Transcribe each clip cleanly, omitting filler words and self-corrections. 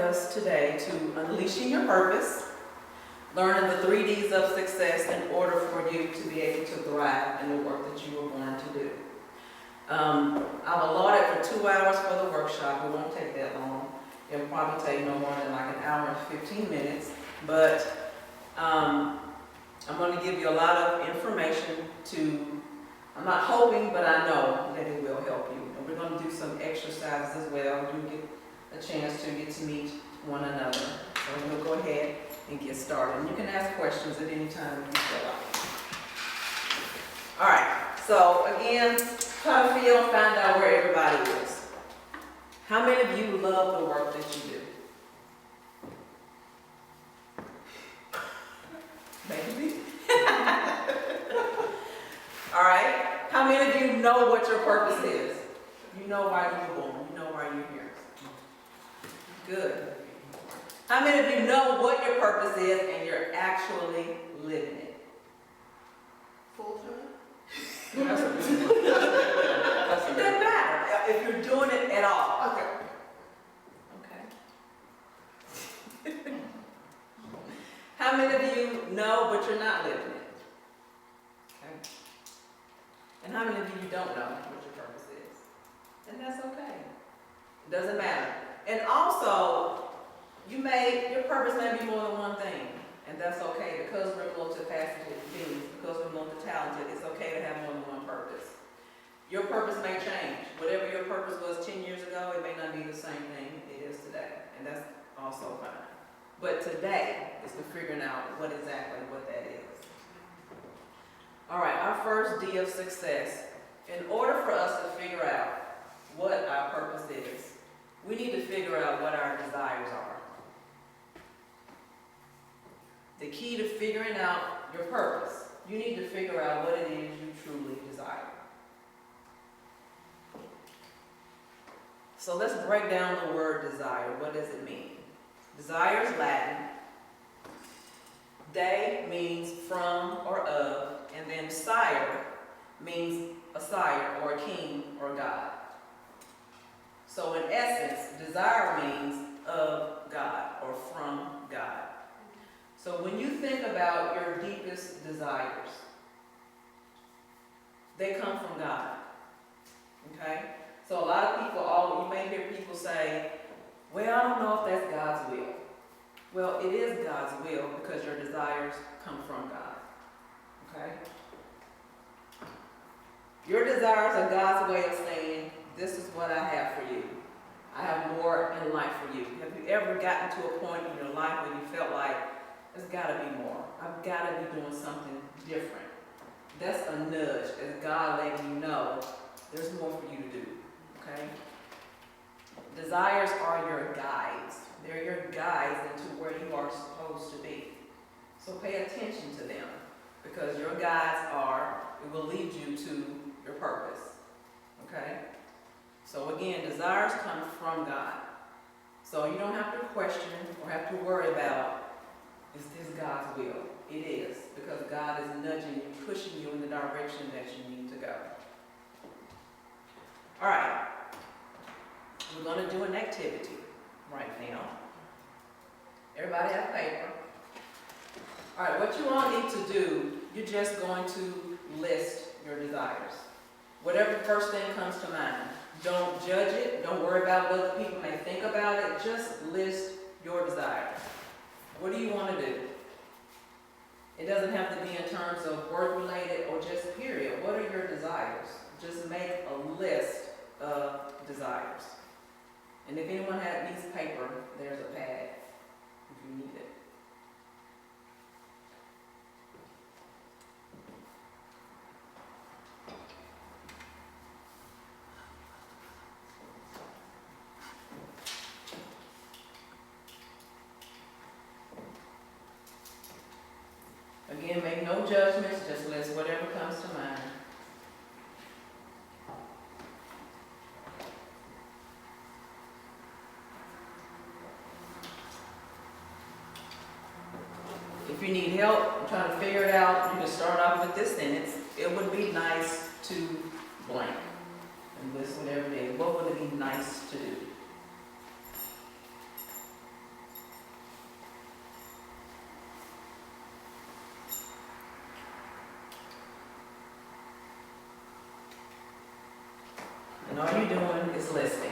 us today to unleashing your purpose, learning the 3 Ds of success in order for you to be able to thrive in the work that you were born to do. I've allotted for 2 hours for the workshop. It won't take that long. It'll probably take no more than like an hour and 15 minutes. But I'm going to give you a lot of information I'm not hoping, but I know that it will help you. And we're going to do some exercises as well. You get a chance to get to meet one another. So we'll go ahead and get started. And you can ask questions at any time you feel like. All right. So again, try to feel and find out where everybody is. How many of you love the work that you do? Maybe. All right. How many of you know what your purpose is? You know why you were born. You know why you're here. Good. How many of you know what your purpose is and you're actually living it? Full time? It doesn't matter if you're doing it at all. Okay. Okay. How many of you know but you're not living it? Okay. And how many of you don't know what your purpose is? And that's okay. It doesn't matter. And also, your purpose may be more than one thing. And that's okay because we're multifaceted beings, because we're multi-talented. It's okay to have more than one purpose. Your purpose may change. Whatever your purpose was 10 years ago, it may not be the same thing it is today. And that's also fine. But today is to figuring out what that is. All right, our first D of success. In order for us to figure out what our purpose is, we need to figure out what our desires are. The key to figuring out your purpose, you need to figure out what it is you truly desire. So let's break down the word desire. What does it mean? Desire is Latin. De means from or of, and then sire means a sire or a king or God. So in essence, desire means of God or from God. So when you think about your deepest desires, they come from God. Okay? So a lot of people, you may hear people say, well, I don't know if that's God's will. Well, it is God's will because your desires come from God. Okay? Your desires are God's way of saying, this is what I have for you. I have more in life for you. Have you ever gotten to a point in your life where you felt like, there's got to be more. I've got to be doing something different. That's a nudge as God letting you know there's more for you to do. Okay? Desires are your guides. They're your guides into where you are supposed to be. So pay attention to them because your guides it will lead you to your purpose. Okay? So again, desires come from God. So you don't have to question or have to worry about, is this God's will? It is, because God is nudging you, pushing you in the direction that you need to go. All right. We're going to do an activity right now. Everybody have paper. All right, what you all need to do, you're just going to list your desires. Whatever the first thing comes to mind. Don't judge it. Don't worry about what other people may think about it. Just list your desires. What do you want to do? It doesn't have to be in terms of work-related or just period. What are your desires? Just make a list of desires. And if anyone needs paper, there's a pad if you need it. Again, make no judgments, just list whatever comes to mind. If you need help trying to figure it out, you can start off with this sentence. It would be nice to blank. And list whatever it is. What would it be nice to do? And all you're doing is listening.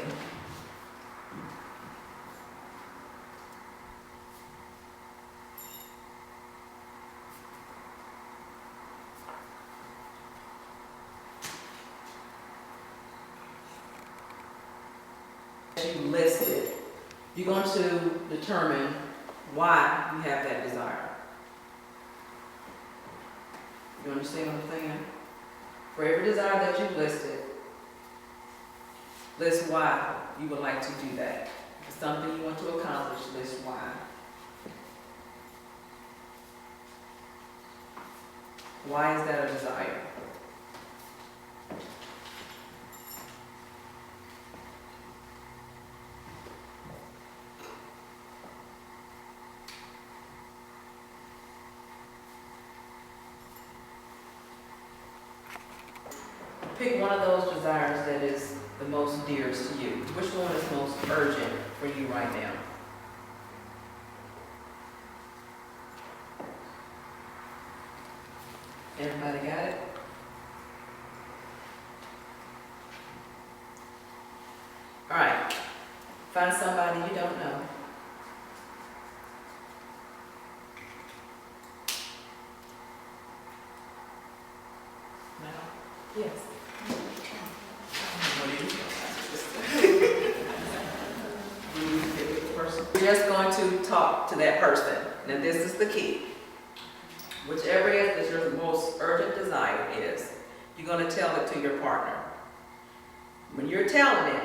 You listed, you're going to determine why you have that desire. You understand what I'm saying? For every desire that you listed, list why you would like to do that. If it's something you want to accomplish, list why. Why is that a desire? Pick one of those desires that is the most dearest to you. Which one is most urgent for you right now? Everybody got it? All right. Find somebody you don't know. No? Yes. We're just going to talk to that person. Now this is the key. Whichever is your most urgent desire is, you're going to tell it to your partner. When you're telling it,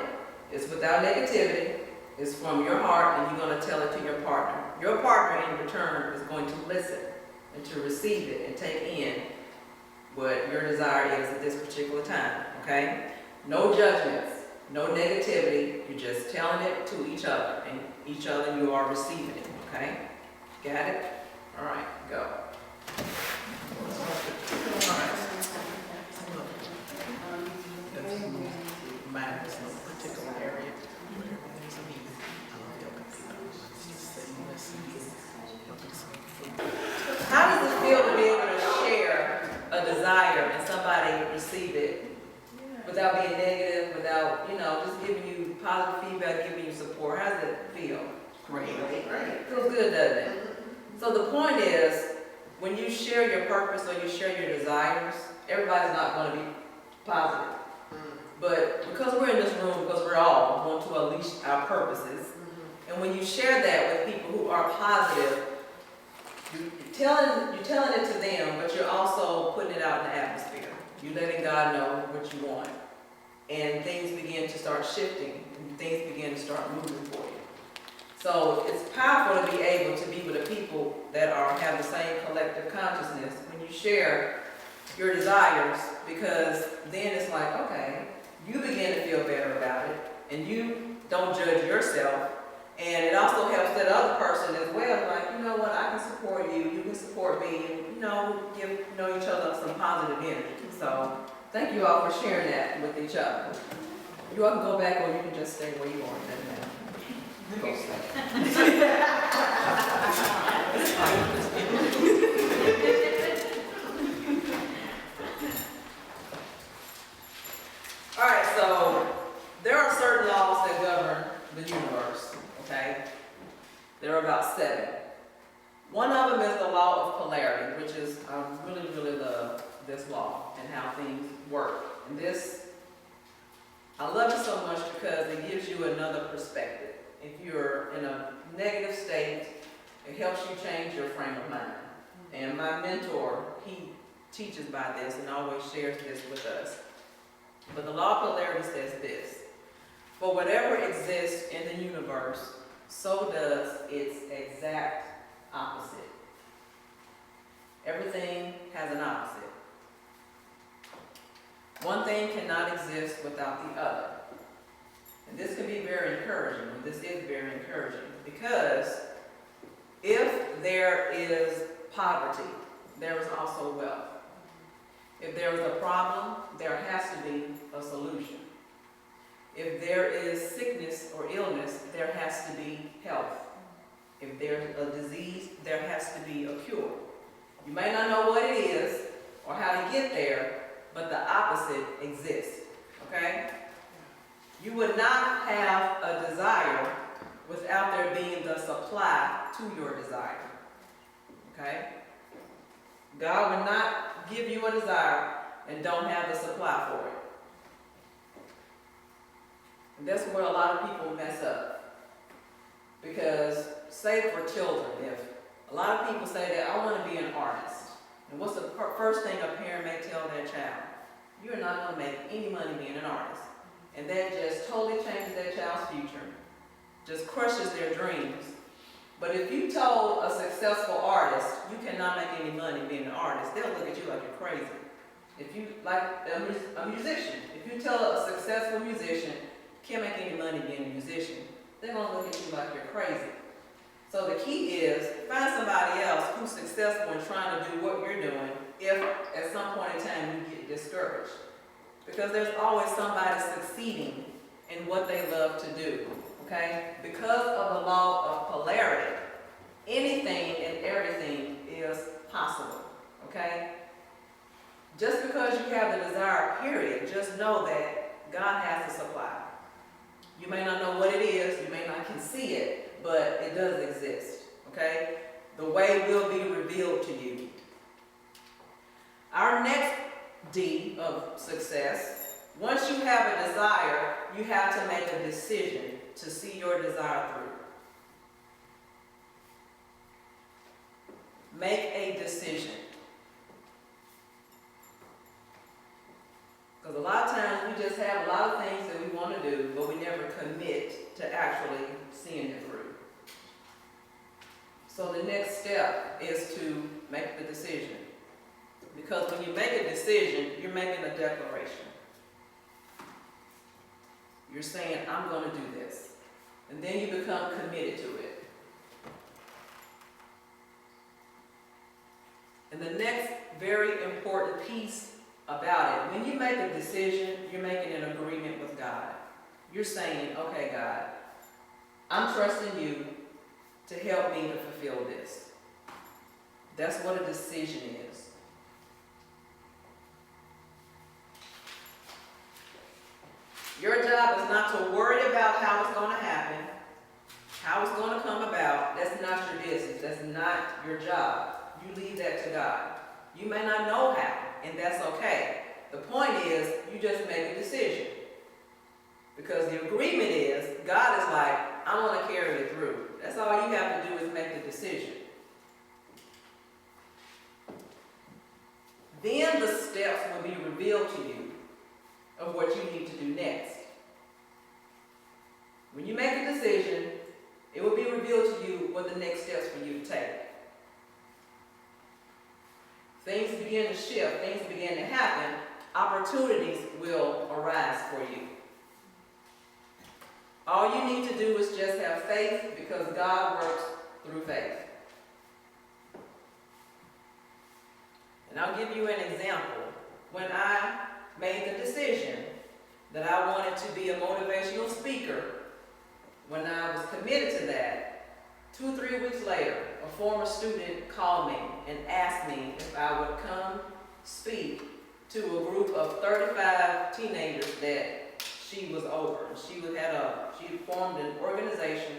it's without negativity, it's from your heart, and you're going to tell it to your partner. Your partner in return is going to listen and to receive it and take in what your desire is at this particular time, okay? No judgments, no negativity, you're just telling it to each other, and each other you are receiving it, okay? Got it? All right, go. Matters in a particular area. How does it feel to be able to share a desire and somebody receive it without being negative, without, just giving you positive feedback, giving you support? How does it feel? Great. It feels good, doesn't it? So the point is, when you share your purpose or you share your desires, everybody's not going to be positive. But because we're in this room, because we're all want to unleash our purposes, and when you share that with people who are positive, you're telling it to them, but you're also putting it out in the atmosphere. You're letting God know what you want. And things begin to start shifting, and things begin to start moving for you. So it's powerful to be able to be with the people that have the same collective consciousness when you share your desires, because then it's like, okay, you begin to feel better about it, and you don't judge yourself, and it also helps that other person as well, like, you know what, I can support you, you can support me, and give each other some positive energy. So thank you all for sharing that with each other. You all can go back, or you can just stay where you are. It doesn't matter. Go stay. All right, so there are certain laws that govern the universe, okay? There are about 7. One of them is the law of polarity, which is, I really, really love this law and how things work. And this, I love it so much because it gives you another perspective. If you're in a negative state, it helps you change your frame of mind. And my mentor, he teaches by this and always shares this with us. But the law of polarity says this: for whatever exists in the universe, so does its exact opposite. Everything has an opposite. One thing cannot exist without the other. And this can be very encouraging. This is very encouraging because if there is poverty, there is also wealth. If there is a problem, there has to be a solution. If there is sickness or illness, there has to be health. If there's a disease, there has to be a cure. You may not know what it is or how to get there, but the opposite exists, okay? You would not have a desire without there being the supply to your desire. Okay? God would not give you a desire and don't have the supply for it. And that's where a lot of people mess up. Because, say for children, if a lot of people say that I want to be an artist, and what's the first thing a parent may tell their child? You're not going to make any money being an artist. And that just totally changes that child's future, just crushes their dreams. But if you told a successful artist, you cannot make any money being an artist, they'll look at you like you're crazy. If you, like a musician, if you tell a successful musician, can't make any money being a musician, they're going to look at you like you're crazy. So the key is, find somebody else who's successful in trying to do what you're doing if at some point in time you get discouraged. Because there's always somebody succeeding in what they love to do, okay? Because of the law of polarity, anything and everything is possible, okay? Just because you have the desire, period, just know that God has the supply. You may not know what it is, you may not can see it, but it does exist, okay? The way will be revealed to you. Our next D of success, once you have a desire, you have to make a decision to see your desire through. Make a decision. Because a lot of times we just have a lot of things that we want to do, but we never commit to actually seeing it through. So the next step is to make the decision. Because when you make a decision, you're making a declaration. You're saying, I'm going to do this. And then you become committed to it. And the next very important piece about it, when you make a decision, you're making an agreement with God. You're saying, okay, God, I'm trusting you to help me to fulfill this. That's what a decision is. Your job is not to worry about how it's going to happen, how it's going to come about. That's not your business. That's not your job. You leave that to God. You may not know how, and that's okay. The point is, you just make a decision. Because the agreement is, God is like, I want to carry it through. That's all you have to do is make the decision. Then the steps will be revealed to you of what you need to do next. When you make a decision, it will be revealed to you what the next steps for you to take. Things begin to shift, things begin to happen, opportunities will arise for you. All you need to do is just have faith, because God works through faith. And I'll give you an example. When I made the decision that I wanted to be a motivational speaker, when I was committed to that, 2 or 3 weeks later, a former student called me and asked me if I would come speak to a group of 35 teenagers that she was over. She formed an organization,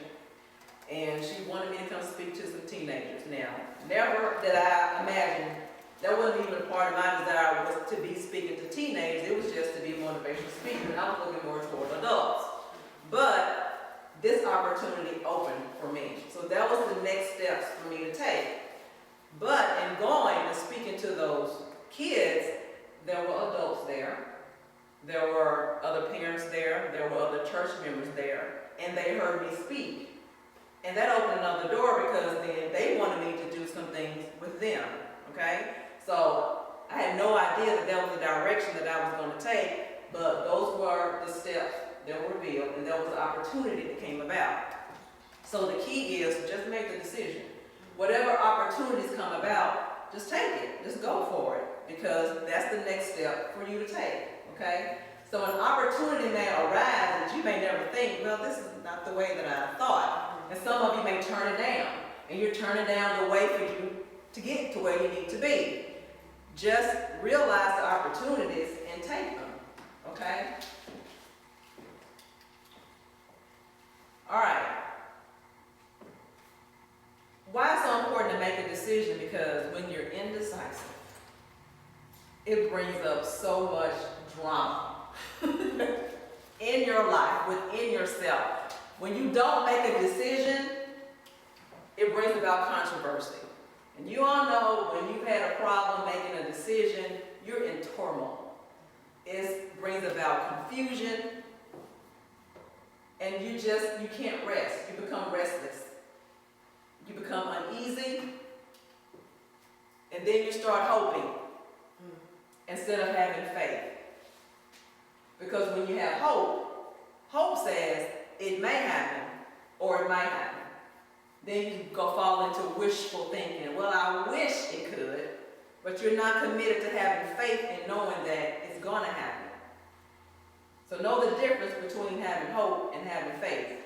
and she wanted me to come speak to some teenagers. Now, never did I imagine, that wasn't even a part of my desire was to be speaking to teenagers. It was just to be a motivational speaker, and I was looking more toward adults. But this opportunity opened for me. So that was the next steps for me to take. But in going and speaking to those kids, there were adults there. There were other parents there. There were other church members there. And they heard me speak. And that opened another door, because then they wanted me to do some things with them. Okay? So I had no idea that that was the direction that I was going to take, but those were the steps that were revealed, and that was the opportunity that came about. So the key is just make the decision. Whatever opportunities come about, just take it. Just go for it, because that's the next step for you to take. Okay? So an opportunity may arise that you may never think, well, this is not the way that I thought. And some of you may turn it down, and you're turning down the way for you to get to where you need to be. Just realize the opportunities and take them. Okay? All right. Why it's so important to make a decision? Because when you're indecisive, it brings up so much drama in your life, within yourself. When you don't make a decision, it brings about controversy. And you all know when you've had a problem making a decision, you're in turmoil. It brings about confusion, and you can't rest. You become restless. You become uneasy, and then you start hoping instead of having faith. Because when you have hope, hope says it may happen or it might happen. Then you go fall into wishful thinking. Well, I wish it could, but you're not committed to having faith in knowing that it's going to happen. So know the difference between having hope and having faith.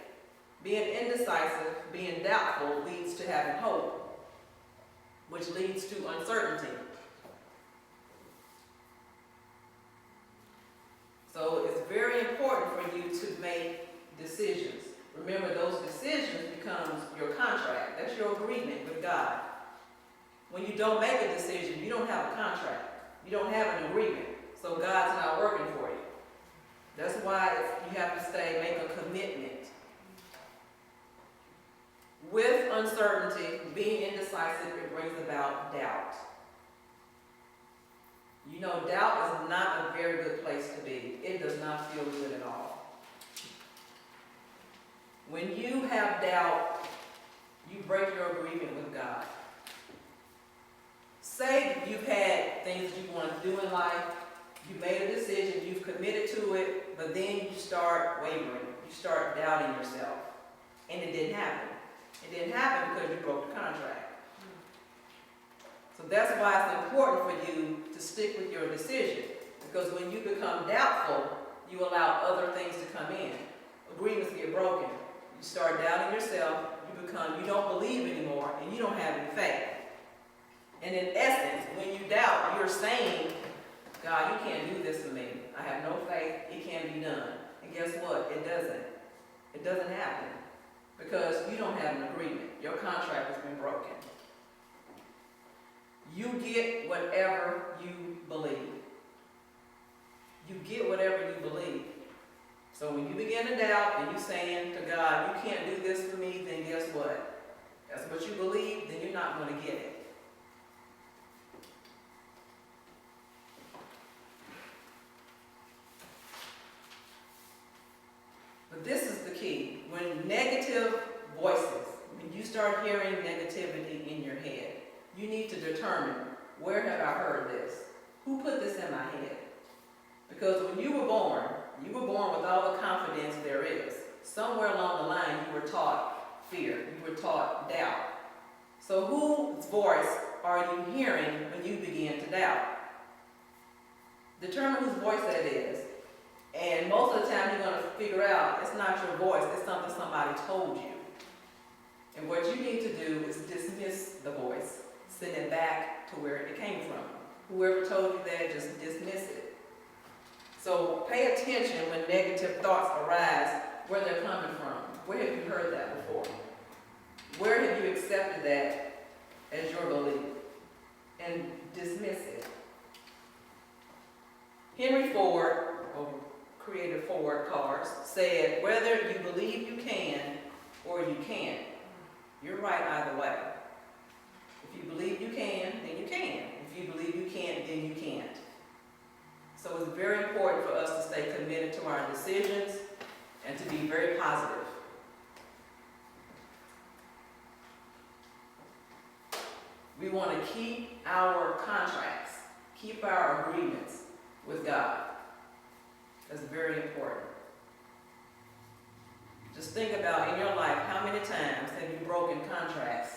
Being indecisive, being doubtful leads to having hope, which leads to uncertainty. So it's very important for you to make decisions. Remember, those decisions becomes your contract. That's your agreement with God. When you don't make a decision, you don't have a contract. You don't have an agreement. So God's not working for you. That's why you have to make a commitment. With uncertainty, being indecisive, it brings about doubt. You know, doubt is not a very good place to be. It does not feel good at all. When you have doubt, you break your agreement with God. Say you've had things that you want to do in life, you made a decision, you've committed to it, but then you start wavering, you start doubting yourself, and it didn't happen. It didn't happen because you broke the contract. So that's why it's important for you to stick with your decision, because when you become doubtful, you allow other things to come in. Agreements get broken. You start doubting yourself, you don't believe anymore, and you don't have any faith. And in essence, when you doubt, you're saying, God, you can't do this for me. I have no faith, it can't be done. And guess what? It doesn't. It doesn't happen. Because you don't have an agreement. Your contract has been broken. You get whatever you believe. You get whatever you believe. So when you begin to doubt and you're saying to God, you can't do this for me, then guess what? That's what you believe, then you're not going to get it. But this is the key. When negative voices, when you start hearing negativity in your head, you need to determine, where have I heard this? Who put this in my head? Because when you were born with all the confidence there is. Somewhere along the line, you were taught fear. You were taught doubt. So whose voice are you hearing when you begin to doubt? Determine whose voice that is. And most of the time, you're going to figure out it's not your voice, it's something somebody told you. And what you need to do is dismiss the voice. Send it back to where it came from. Whoever told you that, just dismiss it. So pay attention when negative thoughts arise, where they're coming from. Where have you heard that before? Where have you accepted that as your belief? And dismiss it. Henry Ford, or creator Ford cars, said, whether you believe you can or you can't, you're right either way. If you believe you can, then you can. If you believe you can't, then you can't. So it's very important for us to stay committed to our decisions and to be very positive. We want to keep our contracts, keep our agreements with God. That's very important. Just think about in your life, how many times have you broken contracts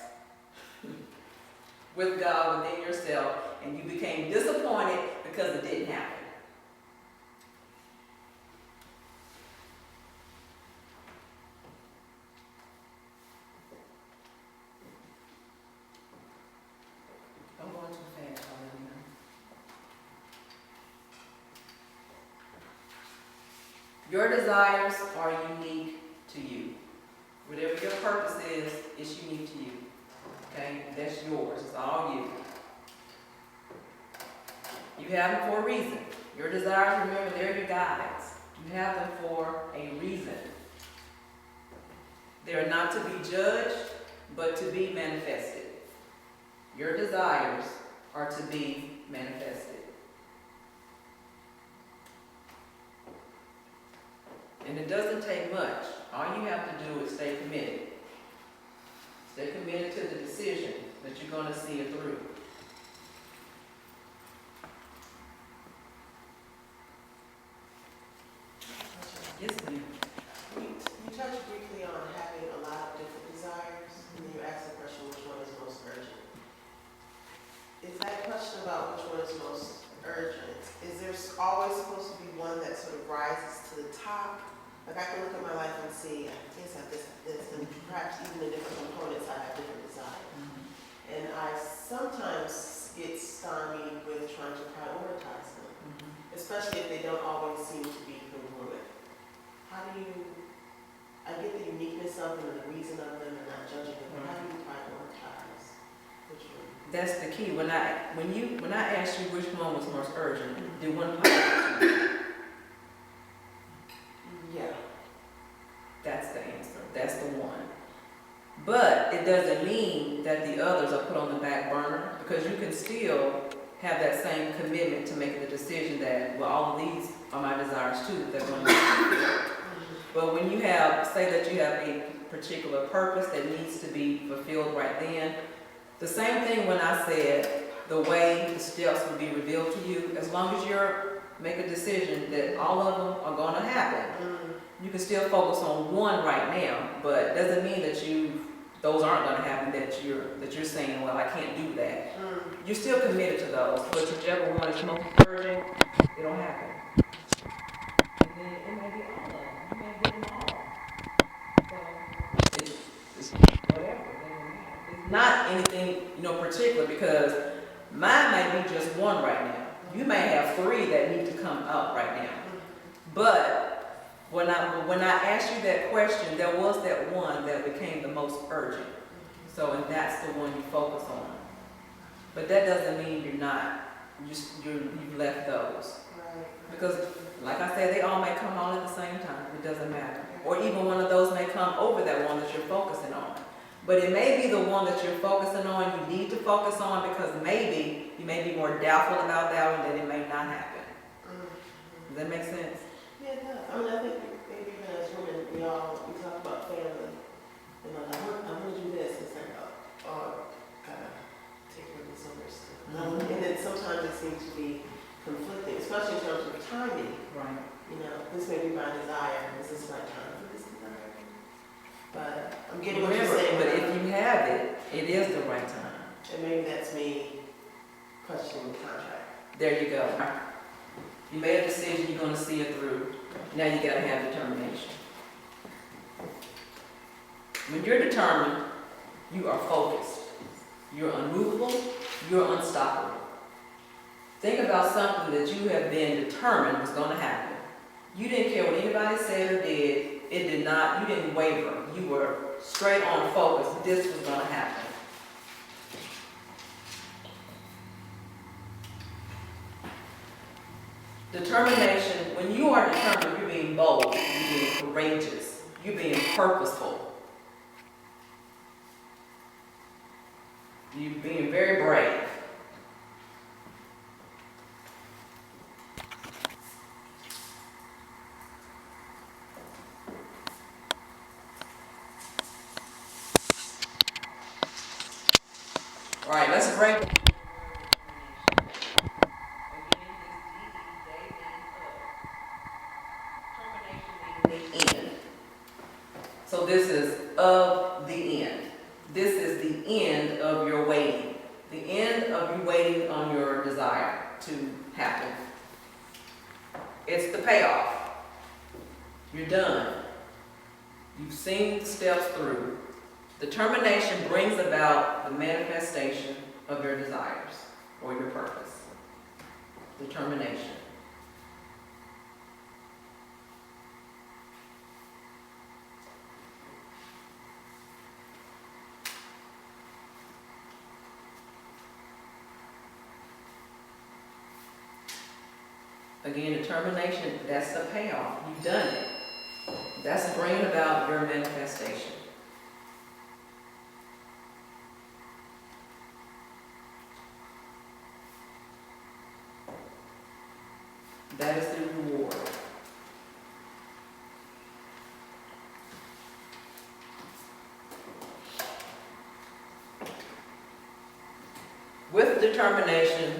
with God within yourself, and you became disappointed because it didn't happen? I'm going too fast already now. Your desires are unique to you. Whatever your purpose is, it's unique to you. Okay? That's yours. It's all you. You have them for a reason. Your desires, remember, they're your guides. You have them for a reason. They're not to be judged, but to be manifested. Your desires are to be manifested. And it doesn't take much. All you have to do is stay committed. Stay committed to the decision that you're going to see it through. Yes, ma'am. You touched briefly on having a lot of different desires, and then you asked the question, which one is most urgent? Is that question about which one is most urgent, is there always supposed to be one that sort of rises to the top? Like I can look at my life and see, I have this, and perhaps even the different components I have different desires. And I sometimes get stymied with trying to prioritize them, especially if they don't always seem to be congruent. How do you, I get the uniqueness of them and the reason of them and not judging them, but how do you prioritize which one? That's the key. When I asked you which one was most urgent, did one pop out to you? Yeah. That's the answer. That's the one. But it doesn't mean that the others are put on the back burner, because you can still have that same commitment to making the decision that, well, all of these are my desires too, that they're going to be fulfilled. But when you have, say that you have a particular purpose that needs to be fulfilled right then, the same thing when I said the way the steps will be revealed to you, as long as you're make a decision that all of them are going to happen, you can still focus on one right now, but doesn't mean that those aren't going to happen, that you're saying, well, I can't do that. You're still committed to those, but whichever one is most urgent, it'll happen. And then it may be all of them. You may get them all. So it's whatever. It doesn't matter. It's not anything particular, because mine might be just one right now. You may have 3 that need to come up right now. But when I asked you that question, there was that one that became the most urgent. So, and that's the one you focus on. But that doesn't mean you've left those. Right. Because, like I said, they all may come on at the same time. It doesn't matter. Or even one of those may come over that one that you're focusing on. But it may be the one that you're focusing on, you need to focus on, because maybe you may be more doubtful about that one, then it may not happen. Does that make sense? Yeah, it does. I mean, I think maybe even as women, we talk about family. And I'm going to do this. It's like, gotta take care of this other stuff. And then sometimes it seems to be conflicting, especially in terms of timing. Right. This may be my desire. Is this my time for this desire? But I'm getting what you're Remember, saying. but if you have it, it is the right time. And maybe that's me questioning the contract. There you go. You made a decision, you're going to see it through. Now you got to have determination. When you're determined, you are focused. You're unmovable. You're unstoppable. Think about something that you have been determined was going to happen. You didn't care what anybody said or did. It did not. You didn't waver. You were straight on focus. This was going to happen. Determination, when you are determined, you're being bold, you're being courageous, you're being purposeful. You're being very brave. All right, let's break. So this is of the end. This is the end of your waiting. The end of you waiting on your desire to happen. It's the payoff. You're done. You've seen the steps through. Determination brings about the manifestation of your desires or your purpose. Determination. Again, determination, that's the payoff. You've done it. That's bringing about your manifestation. That is the reward. With determination,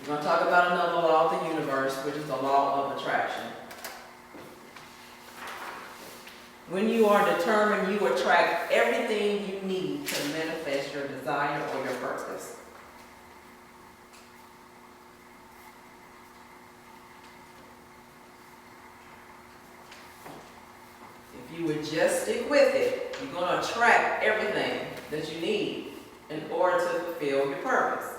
we're going to talk about another law of the universe, which is the law of attraction. When you are determined, you attract everything you need to manifest your desire or your purpose. If you would just stick with it, you're going to attract everything that you need in order to fulfill your purpose.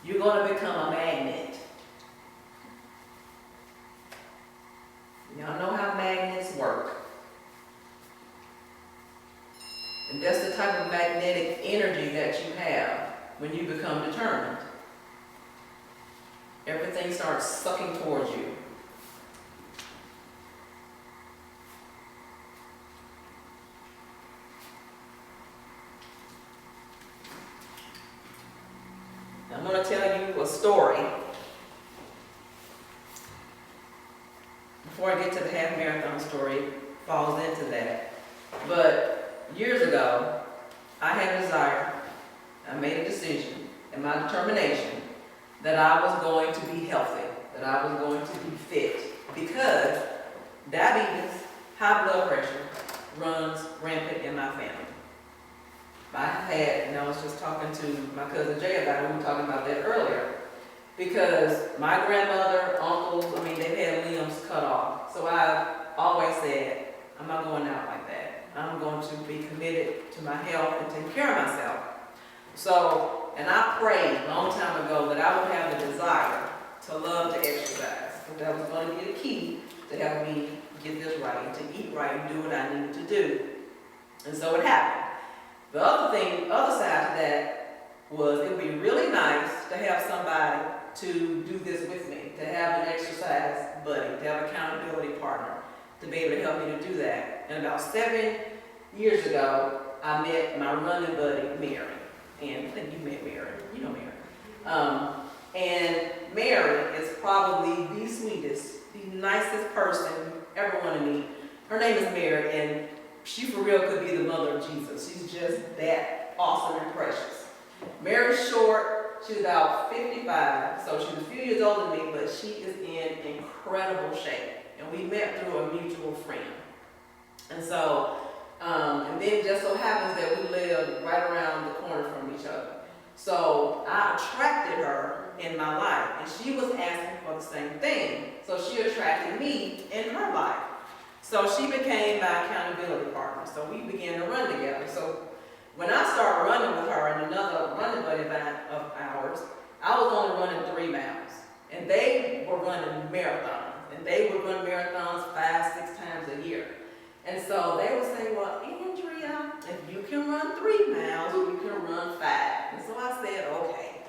You're going to become a magnet. Y'all know how magnets work. And that's the type of magnetic energy that you have when you become determined. Everything starts sucking towards you. I'm going to tell you a story before I get to the half marathon story. It falls into that. But years ago, I had a desire, I made a decision, and my determination that I was going to be healthy, that I was going to be fit, because diabetes, high blood pressure, runs rampant in my family. I had, and I was just talking to my cousin Jay about it, we were talking about that earlier, because my grandmother, uncles, they've had limbs cut off. So I've always said, I'm not going out like that. I'm going to be committed to my health and take care of myself. So, and I prayed a long time ago that I would have the desire to love to exercise, because that was going to be the key to help me get this right, and to eat right and do what I needed to do. And so it happened. The other side to that was it would be really nice to have somebody to do this with me, to have an exercise buddy, to have an accountability partner, to be able to help me to do that. And about 7 years ago, I met my running buddy, Mary. And I think you met Mary. You know Mary. And Mary is probably the sweetest, the nicest person you ever want to meet. Her name is Mary, and she for real could be the mother of Jesus. She's just that awesome and precious. Mary's short. She's about 55, so she's a few years older than me, but she is in incredible shape. And we met through a mutual friend. And so, and then it just so happens that we lived right around the corner from each other. So I attracted her in my life, and she was asking for the same thing. So she attracted me in her life. So she became my accountability partner. So we began to run together. So when I started running with her and another running buddy of ours, I was only running 3 miles. And they were running marathons. And they would run marathons 5-6 times a year. And so they would say, well, Andrea, if you can run 3 miles, you can run 5. And so I said, okay.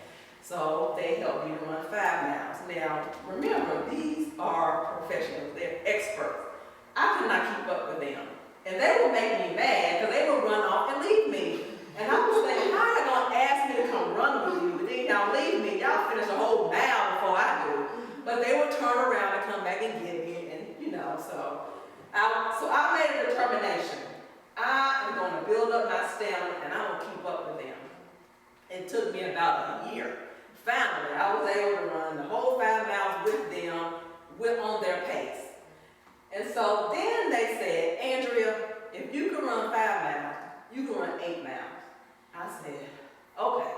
So they helped me to run 5 miles. Now, remember, these are professionals. They're experts. I could not keep up with them. And they would make me mad because they would run off and leave me. And I was thinking, how are you going to ask me to come run with you? But then y'all leave me. Y'all finish a whole mile before I do. But they would turn around and come back and get me. And, so I made a determination. I am going to build up my stamina and I'm going to keep up with them. It took me about a year. Finally, I was able to run the whole 5 miles with them, on their pace. And so then they said, Andrea, if you can run 5 miles, you can run 8 miles. I said, okay.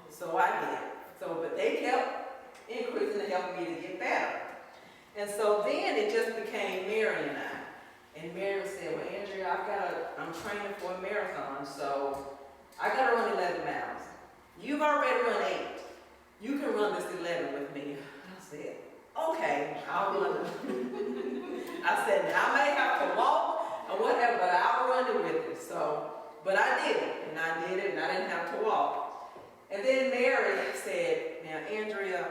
So I did. But they kept increasing to help me to get better. And so then it just became Mary and I. And Mary said, well, Andrea, I'm training for a marathon, so I got to run 11 miles. You've already run 8. You can run this 11 with me. I said, okay, I'll run it. I said, now I may have to walk or whatever, but I'll run it with you. But I did it, and I did it, and I didn't have to walk. And then Mary said, now Andrea,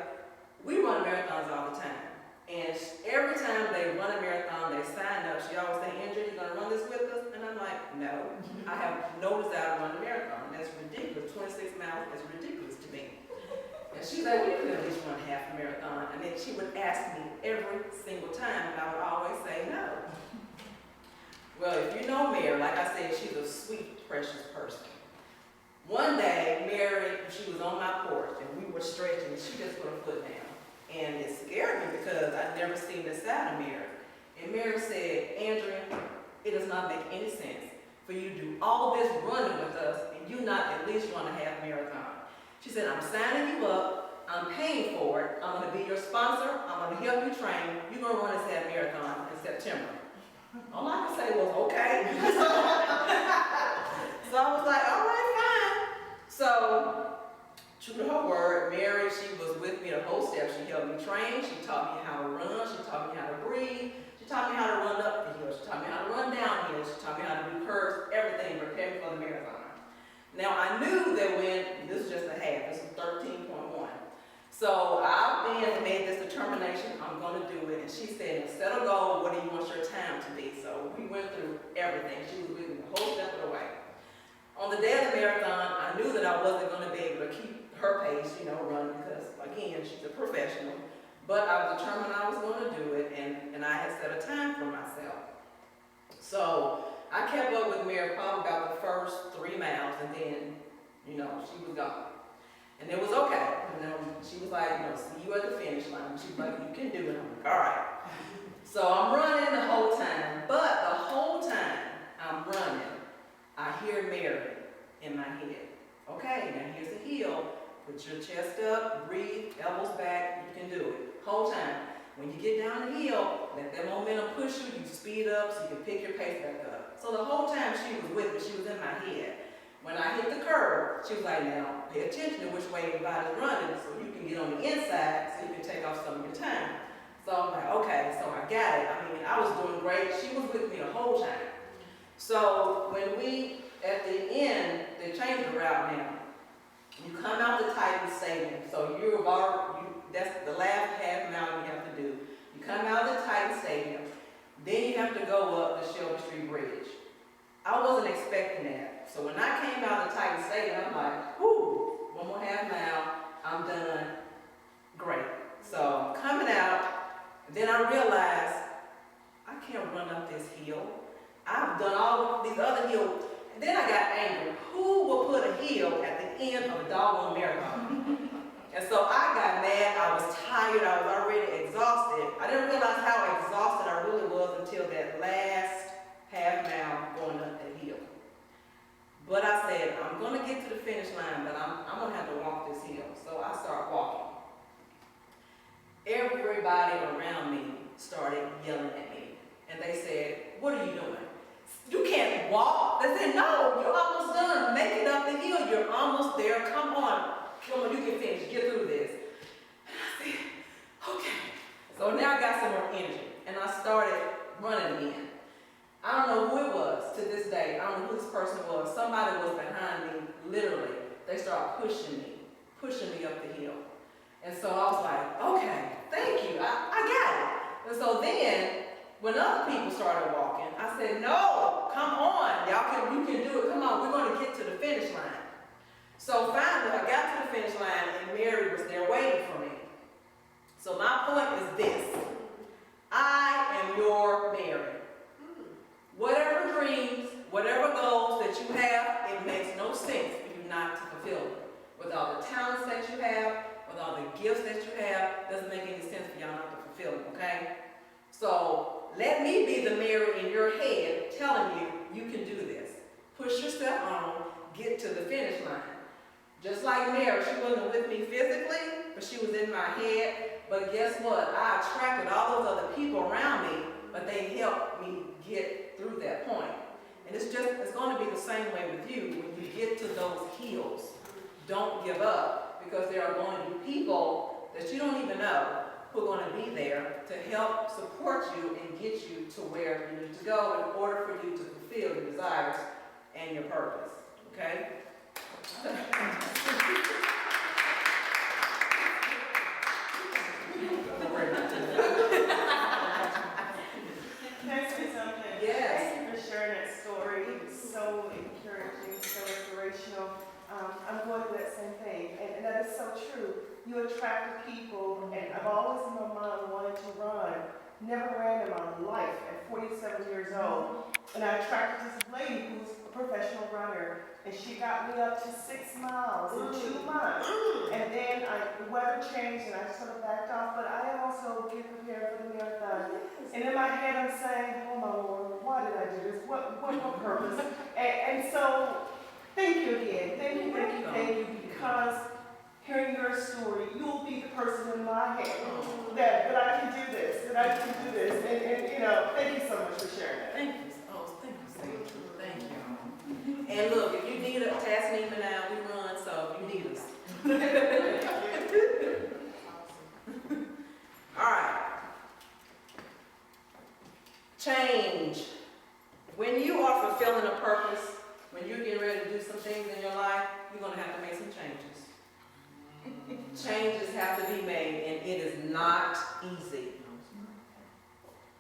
we run marathons all the time. And every time they run a marathon, they sign up. She always say, Andrea, you gonna run this with us? And I'm like, no, I have no desire to run a marathon. That's ridiculous. 26 miles is ridiculous to me. And she's like, well, you can at least run half a marathon. And then she would ask me every single time, and I would always say no. Well, if you know Mary, like I said, she's a sweet, precious person. One day, Mary, she was on my porch, and we were stretching, and she just put her foot down. And it scared me because I'd never seen this side of Mary. And Mary said, Andrea, it does not make any sense for you to do all this running with us, and you not at least run a half marathon. She said, I'm signing you up, I'm paying for it, I'm gonna be your sponsor, I'm gonna help you train, you're gonna run this half marathon in September. All I could say was, okay. So I was like, all right, fine. So, true to her word, Mary, she was with me the whole step. She helped me train, she taught me how to run, she taught me how to breathe, she taught me how to run up the hill, she taught me how to run down hills, she taught me how to do curves, everything, prepare me for the marathon. Now I knew that when, this is just a half, this is 13.1. So I then made this determination, I'm going to do it. And she said, set a goal, what do you want your time to be? So we went through everything. She was with me the whole step of the way. On the day of the marathon, I knew that I wasn't going to be able to keep her pace, running because, again, she's a professional. But I was determined I was going to do it, and I had set a time for myself. So I kept up with Mary probably about the first 3 miles, and then, she was gone. And it was okay. She was like, see you at the finish line. She was like, you can do it. I'm like, all right. So I'm running the whole time, but the whole time I'm running, I hear Mary in my head. Okay, now here's the hill. Put your chest up, breathe, elbows back, you can do it. Whole time. When you get down the hill, let that momentum push you, you speed up so you can pick your pace back up. So the whole time she was with me, she was in my head. When I hit the curve, she was like, now pay attention to which way your body's running so you can get on the inside so you can take off some of your time. So I'm like, okay, so I got it. I was doing great. She was with me the whole time. So when we, at the end, they changed the route now. You come out the Titan Stadium. So that's the last half mile you have to do. You come out of the Titan Stadium, then you have to go up the Shelby Street Bridge. I wasn't expecting that. So when I came out of the Titan Stadium, I'm like, whoo, 1 more half mile, I'm done. Great. So coming out, then I realized I can't run up this hill. I've done all of these other hills. And then I got angry. Who will put a hill at the end of a doggone marathon? And so I got mad. I was tired. I was already exhausted. I didn't realize how exhausted I really was until that last half mile going up that hill. But I said, I'm going to get to the finish line, but I'm going to have to walk this hill. So I started walking. Everybody around me started yelling at me. And they said, what are you doing? You can't walk. They said, no, you're almost done. Make it up the hill. You're almost there. Come on. Come on, you can finish. Get through this. And I said, okay. So now I got some more energy. And I started running again. I don't know who it was to this day. I don't know who this person was. Somebody was behind me, literally. They started pushing me up the hill. And so I was like, okay, thank you. I got it. And so then, when other people started walking, I said, no, come on. You can do it. Come on, we're going to get to the finish line. So finally, I got to the finish line, and Mary was there waiting for me. So my point is this. I am your Mary. Whatever dreams, whatever goals that you have, it makes no sense for you not to fulfill them. With all the talents that you have, with all the gifts that you have, it doesn't make any sense for y'all not to fulfill them, okay? So let me be the Mary in your head telling you, you can do this. Push yourself on, get to the finish line. Just like Mary, she wasn't with me physically, but she was in my head. But guess what? I attracted all those other people around me, but they helped me get through that point. And it's going to be the same way with you when you get to those hills. Don't give up, because there are going to be people that you don't even know who are going to be there to help support you and get you to where you need to go in order for you to fulfill your desires and your purpose. Okay? transformational, I'm going through that same thing, and that is so true. You attract the people, and I've always in my mind wanted to run. Never ran in my life at 47 years old. And I attracted this lady who was a professional runner, and she got me up to 6 miles in 2 months. And then the weather changed, and I sort of backed off, but I also get prepared for the marathon. And in my head, I'm saying, oh my Lord, why did I do this? What purpose? And so, thank you again. Thank you, because hearing your story, you'll be the person in my head that I can do this, And you know, thank you so much for sharing that. Thank you. Oh, thank you, Sage. Thank you. And look, if you need a task even now, we run, so you need us. All right. Change. When you are fulfilling a purpose, when you're getting ready to do some things in your life, you're going to have to make some changes. Changes have to be made, and it is not easy.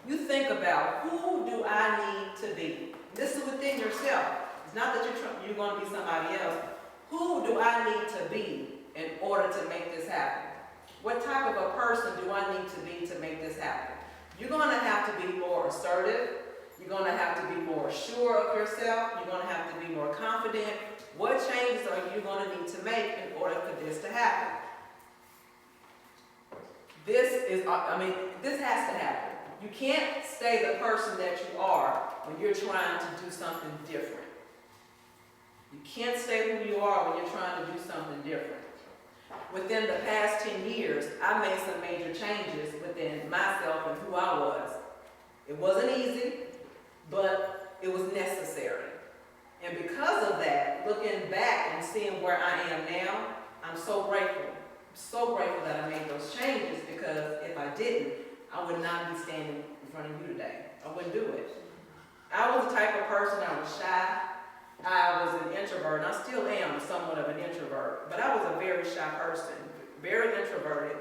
You think about, who do I need to be? This is within yourself. It's not that you're going to be somebody else. Who do I need to be in order to make this happen? What type of a person do I need to be to make this happen? You're going to have to be more assertive. You're going to have to be more sure of yourself. You're going to have to be more confident. What changes are you going to need to make in order for this to happen? This has to happen. You can't stay the person that you are when you're trying to do something different. You can't stay who you are when you're trying to do something different. Within the past 10 years, I made some major changes within myself and who I was. It wasn't easy, but it was necessary. And because of that, looking back and seeing where I am now, I'm so grateful. I'm so grateful that I made those changes, because if I didn't, I would not be standing in front of you today. I wouldn't do it. I was the type of person, I was shy. I was an introvert, and I still am somewhat of an introvert, but I was a very shy person, very introverted.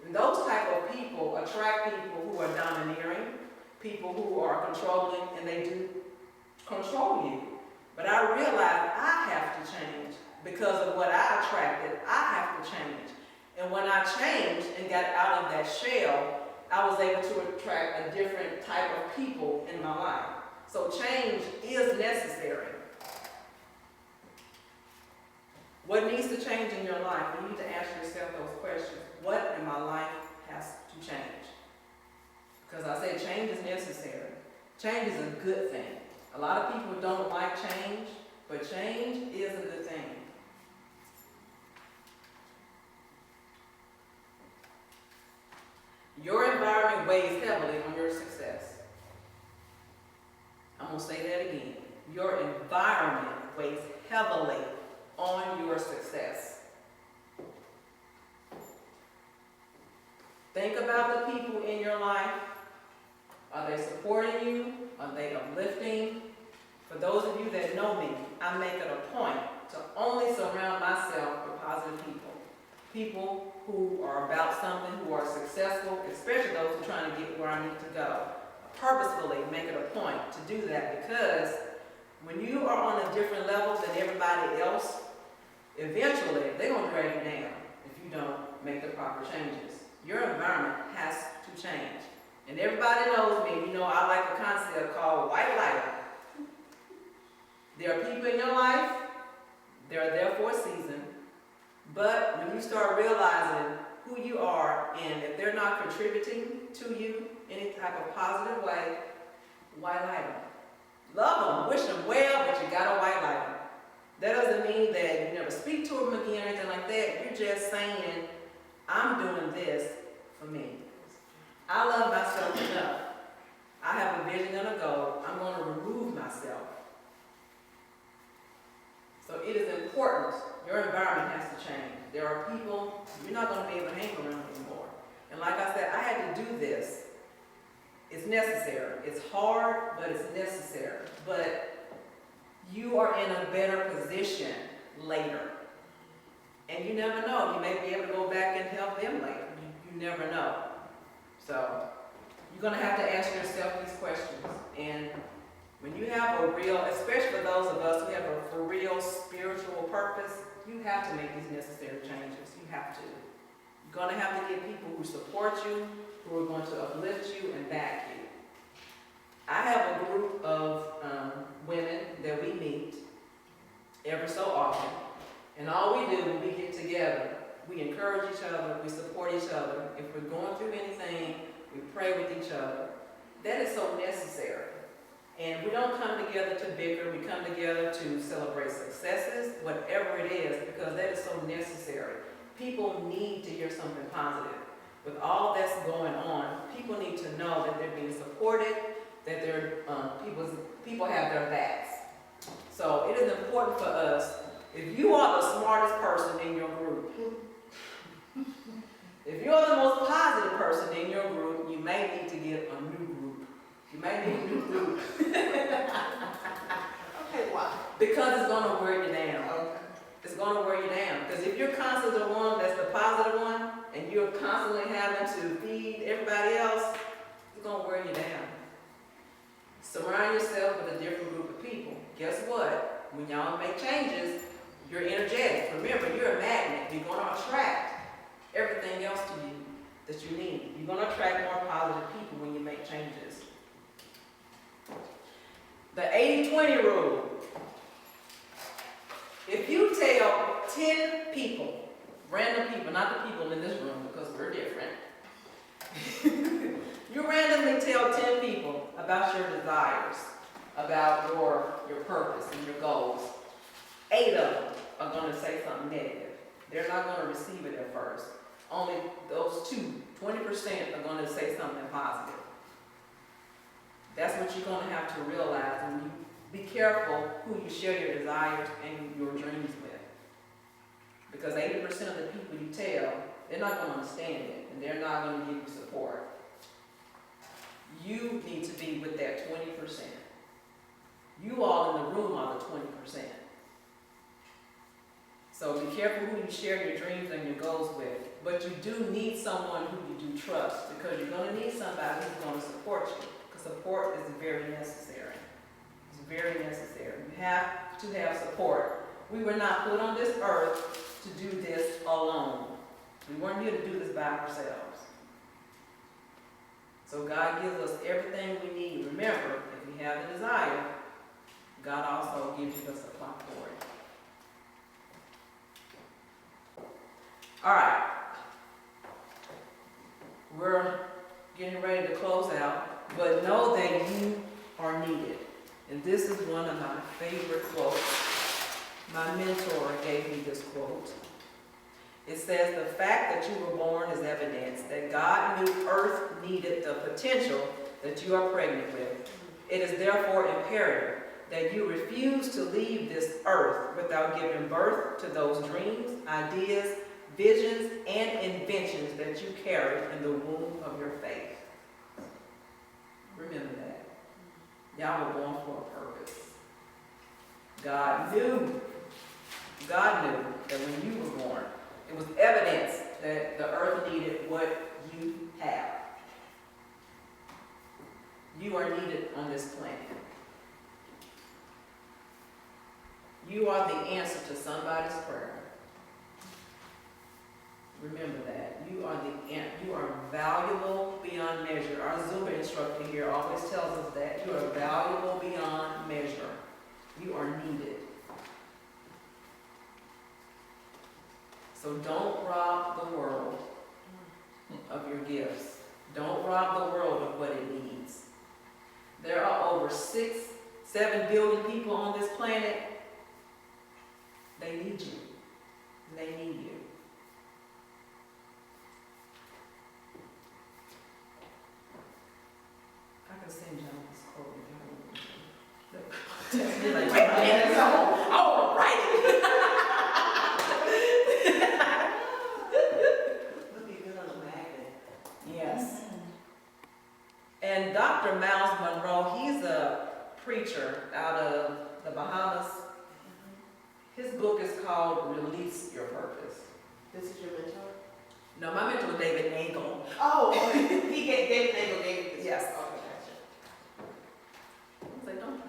And those type of people attract people who are domineering, people who are controlling, and they do control you. But I realized I have to change. Because of what I attracted, I have to change. And when I changed and got out of that shell, I was able to attract a different type of people in my life. So change is necessary. What needs to change in your life? You need to ask yourself those questions. What in my life has to change? Because I say change is necessary. Change is a good thing. A lot of people don't like change, but change is a good thing. Your environment weighs heavily on your success. I'm going to say that again. Your environment weighs heavily on your success. Think about the people in your life. Are they supporting you? Are they uplifting? For those of you that know me, I make it a point to only surround myself with positive people. People who are about something, who are successful, especially those who are trying to get where I need to go. I purposefully make it a point to do that, because when you are on a different level than everybody else, eventually they're going to drag you down if you don't make the proper changes. Your environment has to change. And everybody knows me. You know, I like a concept called white light. There are people in your life, they're there for a season, but when you start realizing who you are, and if they're not contributing to you in any type of positive way, white light them. Love them, wish them well, but you gotta white light them. That doesn't mean that you never speak to them again or anything like that. You're just saying, I'm doing this for me. I love myself enough. I have a vision and a goal. I'm going to remove myself. So it is important. Your environment has to change. There are people you're not going to be able to hang around anymore. And like I said, I had to do this. It's necessary. It's hard, but it's necessary. But you are in a better position later. And you never know. You may be able to go back and help them later. You never know. So you're going to have to ask yourself these questions. And When you have a real, especially for those of us who have a for real spiritual purpose, you have to make these necessary changes. You have to. You're going to have to get people who support you, who are going to uplift you and back you. I have a group of women that we meet every so often, and all we do when we get together, we encourage each other, we support each other. If we're going through anything, we pray with each other. That is so necessary. And we don't come together to bicker, we come together to celebrate successes, whatever it is, because that is so necessary. People need to hear something positive. With all that's going on, people need to know that they're being supported, that people have their backs. So it is important for us, if you are the smartest person in your group, if you're the most positive person in your group, you may need to get a new group. You may need a new group. Okay, why? Because it's going to wear you down. Okay. It's going to wear you down. Because if you're constantly the one that's the positive one, and you're constantly having to feed everybody else, it's going to wear you down. Surround yourself with a different group of people. Guess what? When y'all make changes, you're energetic. Remember, you're a magnet. You're going to attract everything else to you that you need. You're going to attract more positive people when you make changes. The 80-20 rule. If you tell 10 people, random people, not the people in this room because we're different, you randomly tell 10 people about your desires, about your purpose and your goals. 8 of them are going to say something negative. They're not going to receive it at first. Only those 20% are going to say something positive. That's what you're going to have to realize when you be careful who you share your desires and your dreams with. Because 80% of the people you tell, they're not going to understand it, and they're not going to give you support. You need to be with that 20%. You all in the room are the 20%. So be careful who you share your dreams and your goals with. But you do need someone who you do trust, because you're going to need somebody who's going to support you. Because support is very necessary. It's very necessary. You have to have support. We were not put on this earth to do this alone. We weren't here to do this by ourselves. So God gives us everything we need. Remember, if we have the desire, God also gives you the supply for it. All right. We're getting ready to close out, but know that you are needed. And this is one of my favorite quotes. My mentor gave me this quote. It says, "The fact that you were born is evidence that God knew Earth needed the potential that you are pregnant with. It is therefore imperative that you refuse to leave this Earth without giving birth to those dreams, ideas, visions, and inventions that you carry in the womb of your faith." Remember that. Y'all were born for a purpose. God knew that when you were born, it was evidence that the earth needed what you have. You are needed on this planet. You are the answer to somebody's prayer. Remember that. You are valuable beyond measure. Our Zumba instructor here always tells us that. You are valuable beyond measure. You are needed. So don't rob the world of your gifts. Don't rob the world of what it needs. There are over 7 billion people on this planet. They need you. They need you. I can send y'all this quote if y'all want. You're like, wait a minute, I want to write it. Look be good on a magnet. Yes. And Dr. Miles Monroe, he's a preacher out of the Bahamas. His book is called Release Your Purpose. This is your mentor? No, my mentor was David Nagel. Oh, okay. David Nagel gave you this. Yes. Okay, gotcha. I was like, don't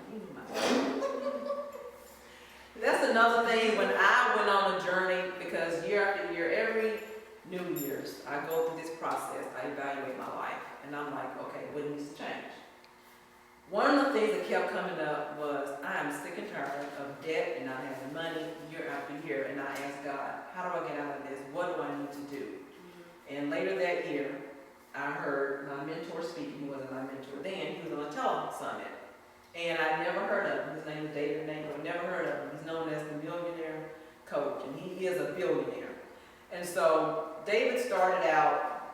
another thing, when I went on a journey, because year after year, every New Year's, I go through this process, I evaluate my life, and I'm like, okay, what needs to change? One of the things that kept coming up was, I am sick and tired of debt and not having money year after year, and I asked God, how do I get out of this? What do I need to do? And later that year, I heard my mentor speaking. He wasn't my mentor then, he was on a television summit. And I never heard of him. His name is David Nagle. Never heard of him. He's known as the millionaire coach, and he is a billionaire. And so David started out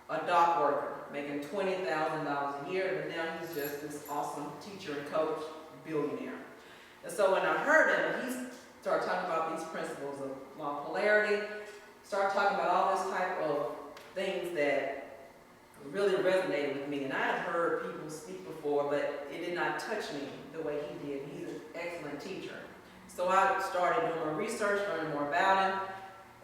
a dock worker, making $20,000 a year, but now he's just this awesome teacher and coach, billionaire. And so when I heard him, he started talking about these principles of law of polarity, started talking about all this type of things that really resonated with me. And I had heard people speak before, but it did not touch me the way he did. He's an excellent teacher. So I started doing more research, learning more about him,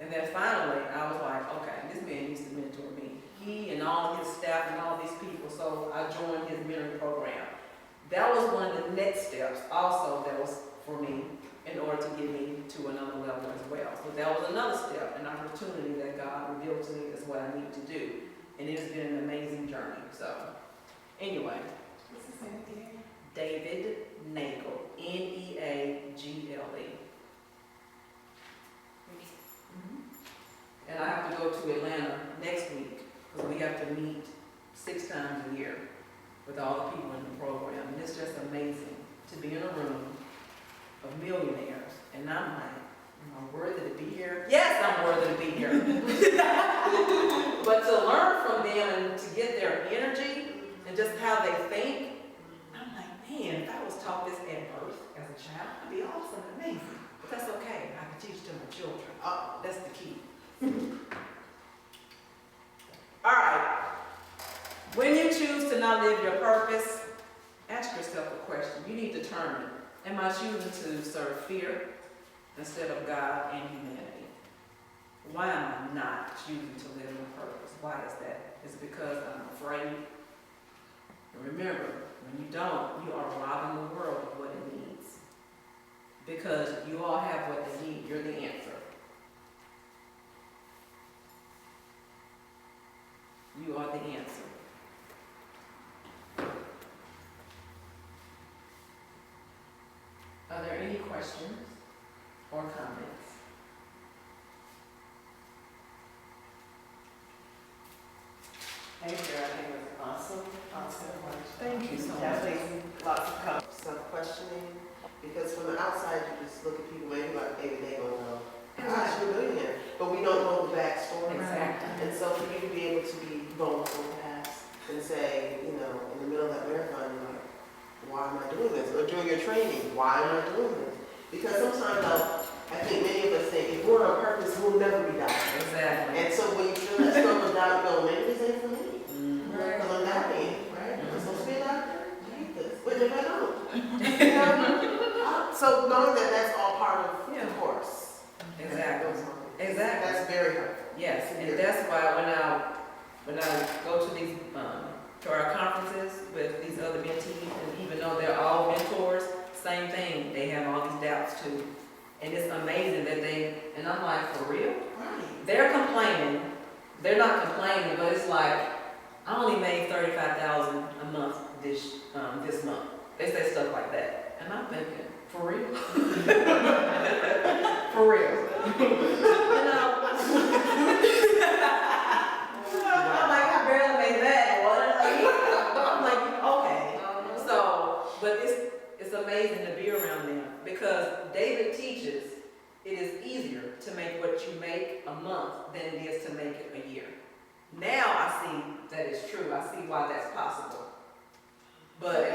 and then finally I was like, okay, this man needs to mentor me. He and all of his staff and all these people, so I joined his mentoring program. That was one of the next steps also that was for me in order to get me to another level as well. So that was another step, an opportunity that God revealed to me is what I need to do. And it has been an amazing journey. So, anyway. What's his name again? David Nagle, Neagle. And I have to go to Atlanta next week because we have to meet 6 times a year with all the people in the program. And it's just amazing to be in a room of millionaires. And I'm like, am I worthy to be here? Yes, I'm worthy to be here. But to learn from them and to get their energy and just how they think, I'm like, man, if I was taught this at birth as a child, it'd be awesome and amazing. But that's okay. I can teach to my children. That's the key. All right. When you choose to not live your purpose, ask yourself a question. You need to determine, am I choosing to serve fear instead of God and humanity? Why am I not choosing to live my purpose? Why is that? Is it because I'm afraid? And remember, when you don't, you are robbing the world of what it needs. Because you all have what they need. You're the answer. You are the answer. Are there any questions or comments? Thank you, I think it was awesome. Thank you so much. Definitely lots of comments. Some questioning, because from the outside, you just look at people, maybe like David Nagle and go, gosh, you're a millionaire. But we don't know the backstory. Exactly. And so for you to be able to be vulnerable perhaps and say, you know, in the middle of that marathon, you're like, why am I doing this? Or during your training, why am I doing this? Because sometimes I think many of us think, if we're on purpose, we'll never be doctors. Exactly. And so when you feel that struggle of doubt, you go, maybe this ain't for me. Right. Because I'm dying, right? I'm supposed to be a doctor? I hate this. But if I don't. You know? So knowing that that's all part of the course. Exactly. Exactly. That's very helpful. Yes, and that's why when I go to these to our conferences with these other mentees, and even though they're all mentors, same thing. They have all these doubts too, and it's amazing that and I'm like, for real? Right. They're complaining. They're not complaining, but it's like, I only made $35,000 a month this month. They say stuff like that, and I'm thinking, for real? For real? You know? I'm like, I barely made that. I'm like, okay. So, but it's amazing to be around them because David teaches it is easier to make what you make a month than it is to make it a year. Now I see that it's true. I see why that's possible. But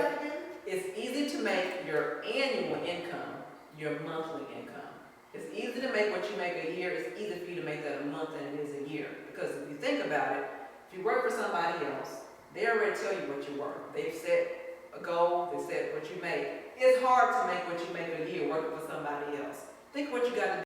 it's easy to make your annual income your monthly income. It's easy to make what you make a year. It's easy for you to make that a month than it is a year. Because if you think about it, if you work for somebody else, they already tell you what you work. They've set a goal. They set what you make. It's hard to make what you make a year working for somebody else. Think what you got to do.